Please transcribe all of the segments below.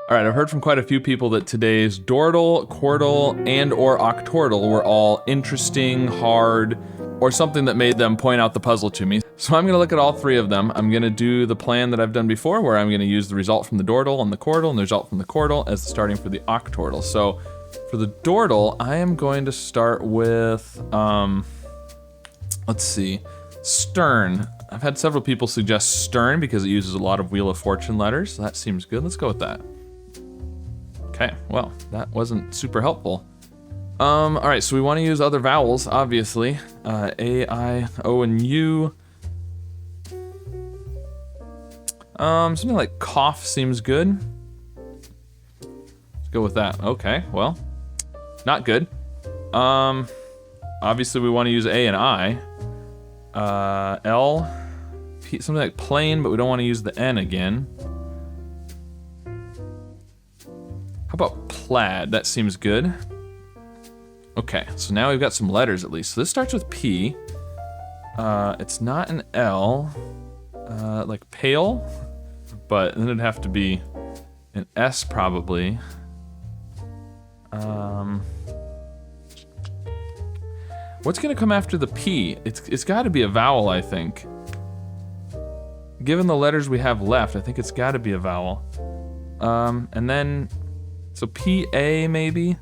All right, I've heard from quite a few people that today's Dordle, Quordle, and or Octordle were all interesting, hard, or something that made them point out the puzzle to me. So I'm gonna look at all three of them. I'm gonna do the plan that I've done before, where I'm gonna use the result from the Dordle and the Quordle, and the result from the Quordle as the starting for the Octordle. So for the Dordle, I am going to start with, let's see, Stern. I've had several people suggest Stern because it uses a lot of Wheel of Fortune letters. So that seems good. Let's go with that. Okay, well, that wasn't super helpful. All right, so we want to use other vowels, obviously. A, I, O, and U. Something like cough seems good. Let's go with that. Okay, well, not good. Obviously we want to use A and I. L, P, something like plain, but we don't want to use the N again. How about plaid? That seems good. Okay, so now we've got some letters at least. So this starts with P. It's not an L, like pale, but then it'd have to be an S probably. What's gonna come after the P? It's gotta be a vowel, I think. Given the letters we have left, I think it's gotta be a vowel. And then, so P-A maybe?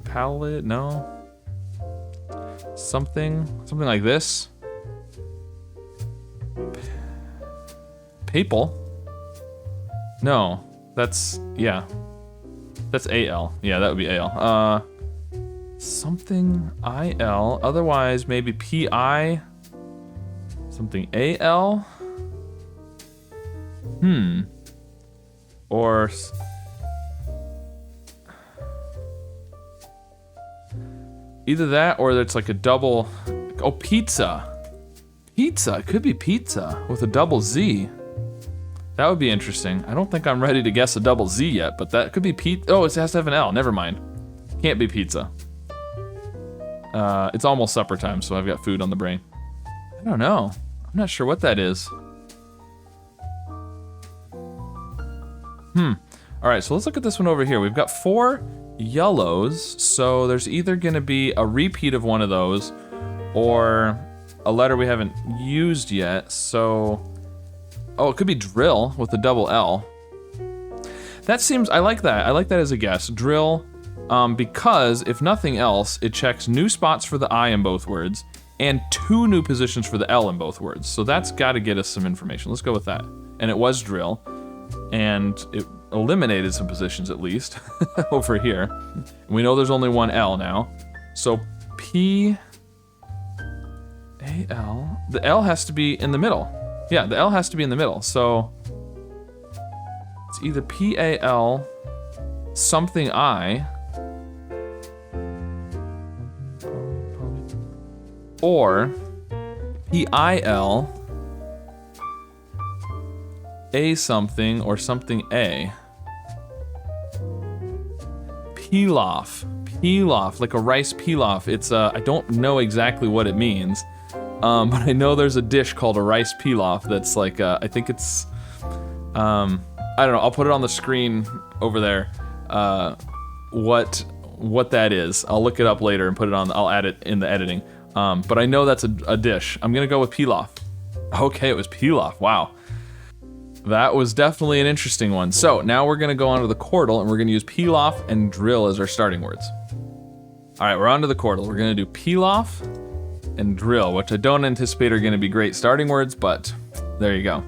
Pallid, no? Something like this. Papal? No, that's, yeah. That's A-L, yeah, that would be A-L. Something I-L, otherwise maybe P-I, something A-L? Or either that or it's like a double, oh, pizza. Pizza, it could be pizza with a double Z. That would be interesting. I don't think I'm ready to guess a double Z yet, but that could be pizza. Oh, it has to have an L, never mind. Can't be pizza. It's almost supper time, so I've got food on the brain. I don't know. I'm not sure what that is. All right, so let's look at this one over here. We've got 4 yellows, so there's either gonna be a repeat of one of those or a letter we haven't used yet, so... Oh, it could be drill with a double L. That seems, I like that. I like that as a guess. Drill, because if nothing else, it checks new spots for the I in both words and 2 new positions for the L in both words. So that's gotta get us some information. Let's go with that. And it was drill, and it eliminated some positions at least over here. We know there's only one L now. So P, A, L, the L has to be in the middle. Yeah, the L has to be in the middle, so it's either P-A-L, something I, or P-I-L, A something, or something A. Pilaf, pilaf, like a rice pilaf. It's, I don't know exactly what it means. But I know there's a dish called a rice pilaf that's like, I think it's, I don't know, I'll put it on the screen over there, what that is. I'll look it up later and put it on, I'll add it in the editing. But I know that's a dish. I'm gonna go with pilaf. Okay, it was pilaf, wow. That was definitely an interesting one. So now we're gonna go on to the Quordle and we're gonna use pilaf and drill as our starting words. All right, we're on to the Quordle. We're gonna do pilaf and drill, which I don't anticipate are gonna be great starting words, but there you go.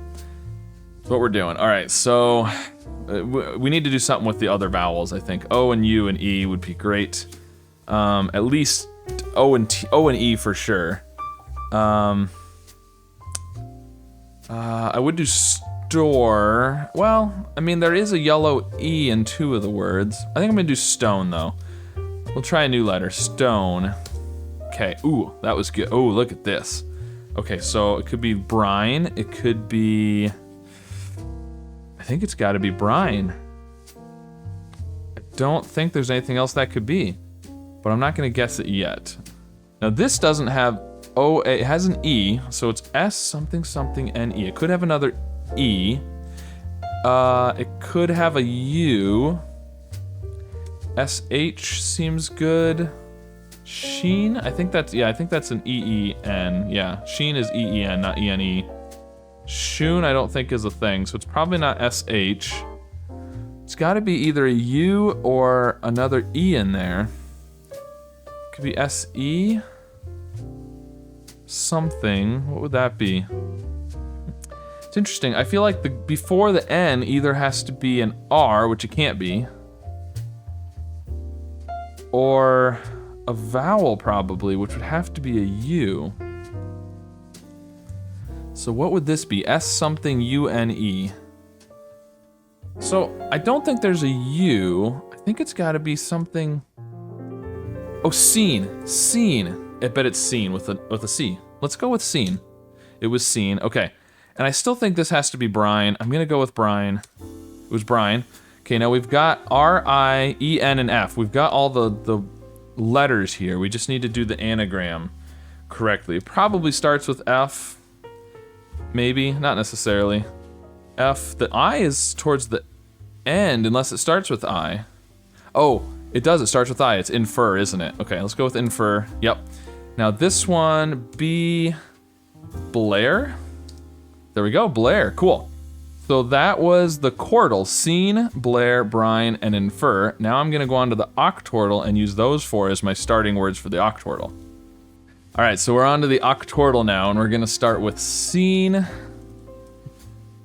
That's what we're doing. All right, so we need to do something with the other vowels, I think. O and U and E would be great. At least O and E for sure. I would do store. Well, I mean, there is a yellow E in 2 of the words. I think I'm gonna do stone though. We'll try a new letter, stone. Okay, ooh, that was good. Oh, look at this. Okay, so it could be brine. It could be, I think it's gotta be brine. I don't think there's anything else that could be, but I'm not gonna guess it yet. Now this doesn't have O, it has an E, so it's S something something N E. It could have another E. It could have a U. SH seems good. Sheen? I think that's an E-E-N. Yeah, Sheen is E-E-N, not E-N-E. Shoon I don't think is a thing, so it's probably not S-H. It's gotta be either a U or another E in there. Could be S-E? Something. What would that be? It's interesting. I feel like before the N either has to be an R, which it can't be, or a vowel probably, which would have to be a U. So what would this be? S something U-N-E. So I don't think there's a U. I think it's gotta be something. Oh, seen. Seen. I bet it's seen with a C. Let's go with seen. It was seen. Okay. And I still think this has to be Brian. I'm gonna go with Brian. It was Brian. Okay, now we've got R, I, E, N, and F. We've got all the letters here. We just need to do the anagram correctly. It probably starts with F. Maybe, not necessarily. F. The I is towards the end unless it starts with I. Oh, it does. It starts with I. It's infer, isn't it? Okay, let's go with infer. Yep. Now this one, B. Blair. There we go, Blair. Cool. So that was the Quordle. Seen, Blair, Brine, and infer. Now I'm gonna go on to the Octordle and use those four as my starting words for the Octordle. All right, so we're on to the Octordle now, and we're gonna start with seen,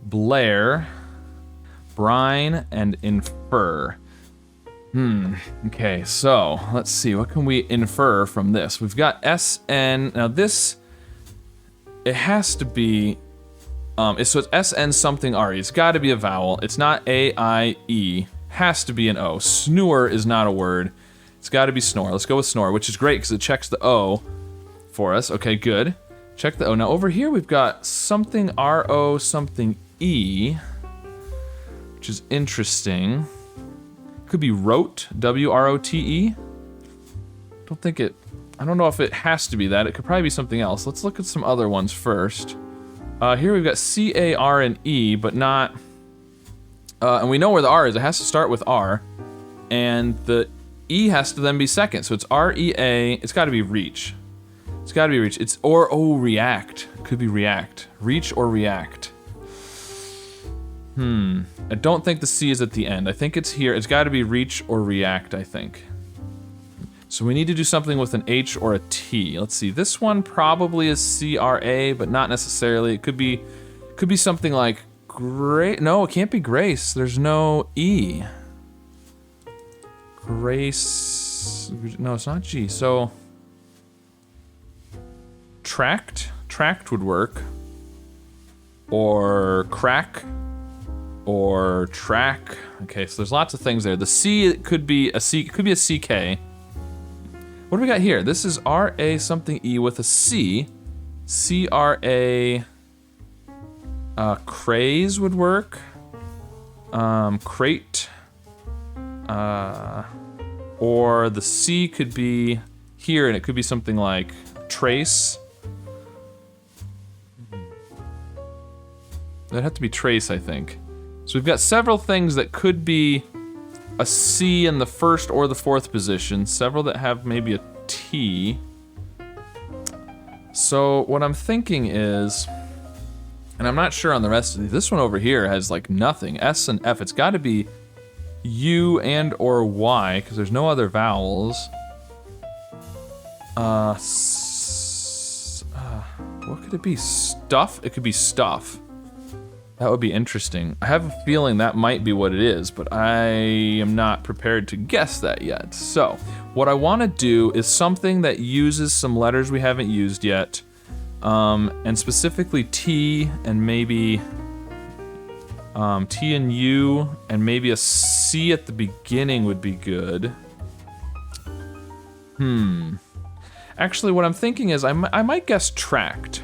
Blair, Brine, and infer. Okay, so let's see, what can we infer from this? We've got SN, now this, it has to be, so it's SN something RE, it's gotta be a vowel, it's not AIE, has to be an O. Snore is not a word, it's gotta be snore. Let's go with snore, which is great because it checks the O for us. Okay, good. Check the O. Now over here we've got something RO, something E, which is interesting. Could be wrote, W-R-O-T-E. I don't know if it has to be that. It could probably be something else. Let's look at some other ones first. Here we've got C-A-R and E, but not, and we know where the R is. It has to start with R, and the E has to then be second. So it's R-E-A, it's gotta be reach. It's gotta be reach. It's, react. Could be react. Reach or react. I don't think the C is at the end. I think it's here. It's gotta be reach or react, I think. So we need to do something with an H or a T. Let's see, this one probably is C-R-A, but not necessarily. It could be something like no, it can't be Grace. There's no E. Grace, no, it's not G. So, tract would work. Or crack, or track. Okay, so there's lots of things there. The C could be a C, it could be a CK. What do we got here? This is R-A something E with a C. C-R-A, craze would work. Crate. Or the C could be here and it could be something like trace. That'd have to be trace, I think. So we've got several things that could be a C in the first or the fourth position, several that have maybe a T. So what I'm thinking is, and I'm not sure on the rest of these, this one over here has like nothing, S and F. It's gotta be U and or Y, because there's no other vowels. What could it be? Stuff? It could be stuff. That would be interesting. I have a feeling that might be what it is, but I am not prepared to guess that yet. So, what I want to do is something that uses some letters we haven't used yet, and specifically T and maybe T and U, and maybe a C at the beginning would be good. Actually, what I'm thinking is I might guess tract.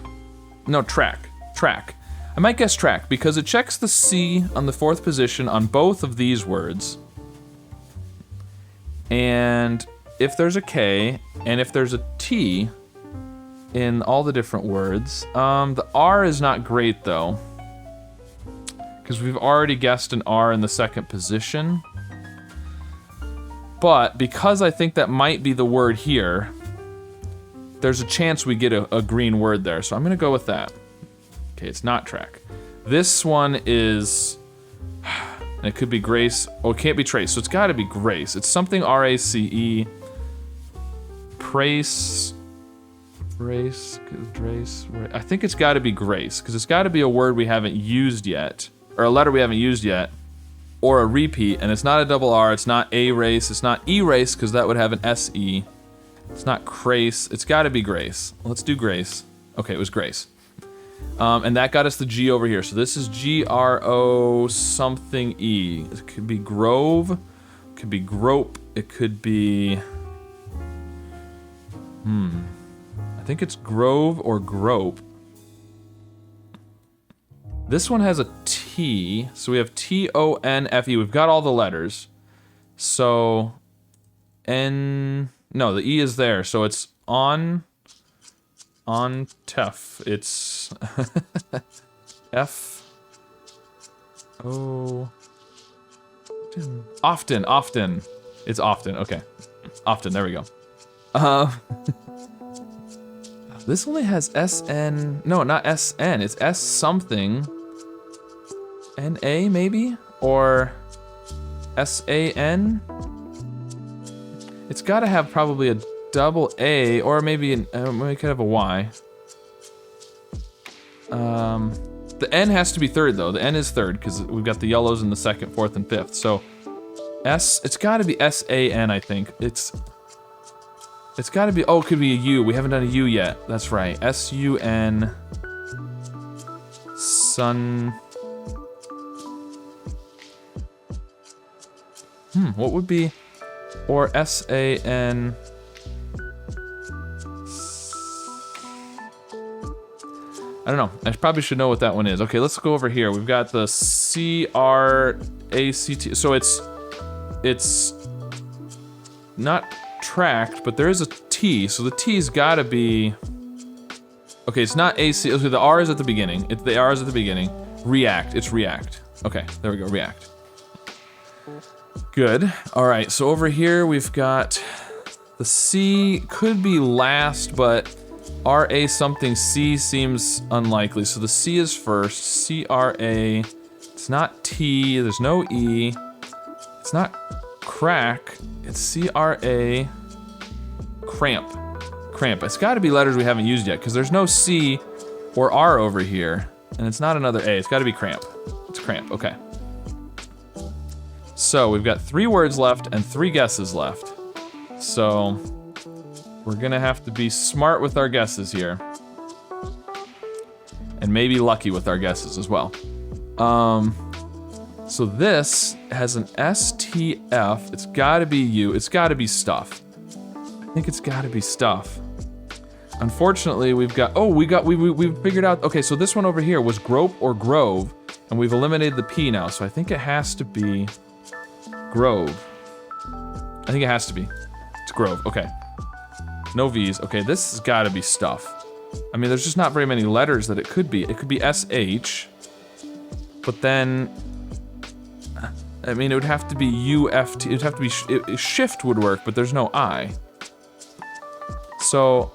No, track. I might guess track because it checks the C on the fourth position on both of these words. And if there's a K and if there's a T in all the different words, the R is not great though. because we've already guessed an R in the second position. But because I think that might be the word here, there's a chance we get a green word there. So I'm gonna go with that. Okay, it's not track. This one is, and it could be Grace. Oh, it can't be Trace, so it's gotta be Grace. It's something R-A-C-E. Prace. Grace, I think it's gotta be Grace, because it's gotta be a word we haven't used yet, or a letter we haven't used yet, or a repeat, and it's not a double R, it's not A-race, it's not E-race, because that would have an S-E. It's not Crace, it's gotta be Grace. Let's do Grace. Okay, it was Grace. And that got us the G over here, so this is G-R-O something E. It could be Grove, it could be Grope, it could be... I think it's Grove or Grope. This one has a T, so we have T-O-N-F-E. We've got all the letters. So, N... No, the E is there, so it's on Tef. It's F... O... Often. It's often, okay. Often, there we go. This only has S-N... No, not S-N. It's S something. N-A, maybe? Or S-A-N? It's gotta have probably a double A, or maybe it could have a Y. The N has to be third, though. The N is third, because we've got the yellows in the second, fourth, and fifth. So, it's gotta be S-A-N, I think. It's gotta be, oh, it could be a U. We haven't done a U yet. That's right. S-U-N. Sun. What would be, or S-A-N. I don't know. I probably should know what that one is. Okay, let's go over here. We've got the C-R-A-C-T. So it's not tracked, but there is a T, so the T's gotta be... Okay, it's not AC, okay, the R is at the beginning. The R is at the beginning. React, it's react. Okay, there we go, react. Good, all right, so over here we've got the C, could be last, but R-A something C seems unlikely, so the C is first, C-R-A, it's not T, there's no E, it's not crack, it's C-R-A, cramp. It's gotta be letters we haven't used yet, because there's no C or R over here, and it's not another A, it's gotta be cramp. It's cramp, okay. So, we've got 3 words left and 3 guesses left. So, we're gonna have to be smart with our guesses here. And maybe lucky with our guesses as well. So this has an S-T-F, it's gotta be U, it's gotta be stuff. I think it's gotta be stuff. Unfortunately, we've got, we figured out, okay, so this one over here was grope or grove, and we've eliminated the P now, so I think it has to be grove. I think it has to be. It's grove, okay. No V's, okay, this has gotta be stuff. I mean, there's just not very many letters that it could be. It could be S-H, but then, I mean, it would have to be U-F-T, it'd have to be, shift would work, but there's no I. So,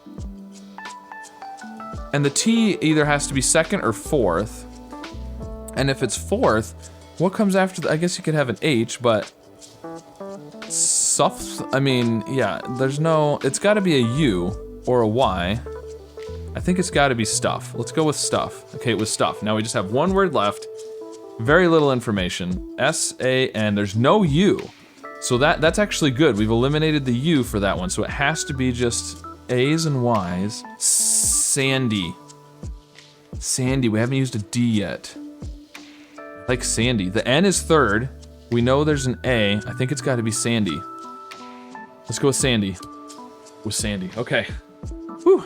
and the T either has to be second or fourth. And if it's fourth, what comes after I guess you could have an H, but Suff, I mean, yeah, there's no, it's gotta be a U or a Y. I think it's gotta be stuff. Let's go with stuff. Okay, it was stuff. Now we just have 1 word left. Very little information. S-A-N, there's no U. So that's actually good. We've eliminated the U for that one, so it has to be just A's and Y's. Sandy. Sandy, we haven't used a D yet. I like Sandy. The N is third. We know there's an A. I think it's gotta be Sandy. Let's go with Sandy. With Sandy, okay. Whew.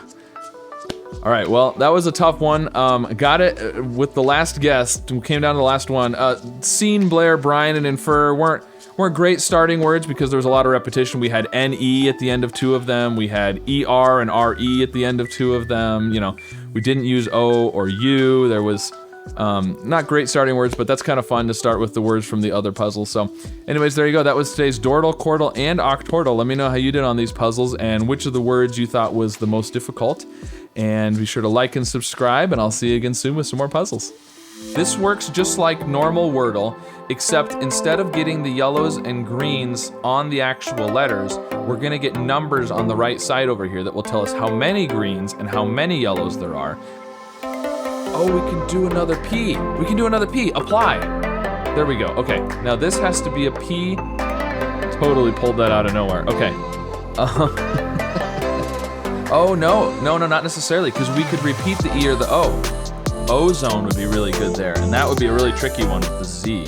All right, well, that was a tough one. Got it with the last guess. Came down to the last one. Scene, Blair, Brian, and Infer weren't great starting words because there was a lot of repetition. We had N-E at the end of 2 of them. We had E-R and R-E at the end of 2 of them. You know, we didn't use O or U. There was Not great starting words, but that's kind of fun to start with the words from the other puzzles. So anyways, there you go. That was today's Dordle, Quordle, and Octordle. Let me know how you did on these puzzles and which of the words you thought was the most difficult. And be sure to like and subscribe, and I'll see you again soon with some more puzzles. This works just like normal Wordle, except instead of getting the yellows and greens on the actual letters, we're gonna get numbers on the right side over here that will tell us how many greens and how many yellows there are. Oh, we can do another P. We can do another P, apply. There we go, okay. Now this has to be a P. Totally pulled that out of nowhere, okay. Oh, no, not necessarily, because we could repeat the E or the O. Ozone would be really good there, and that would be a really tricky one with the Z.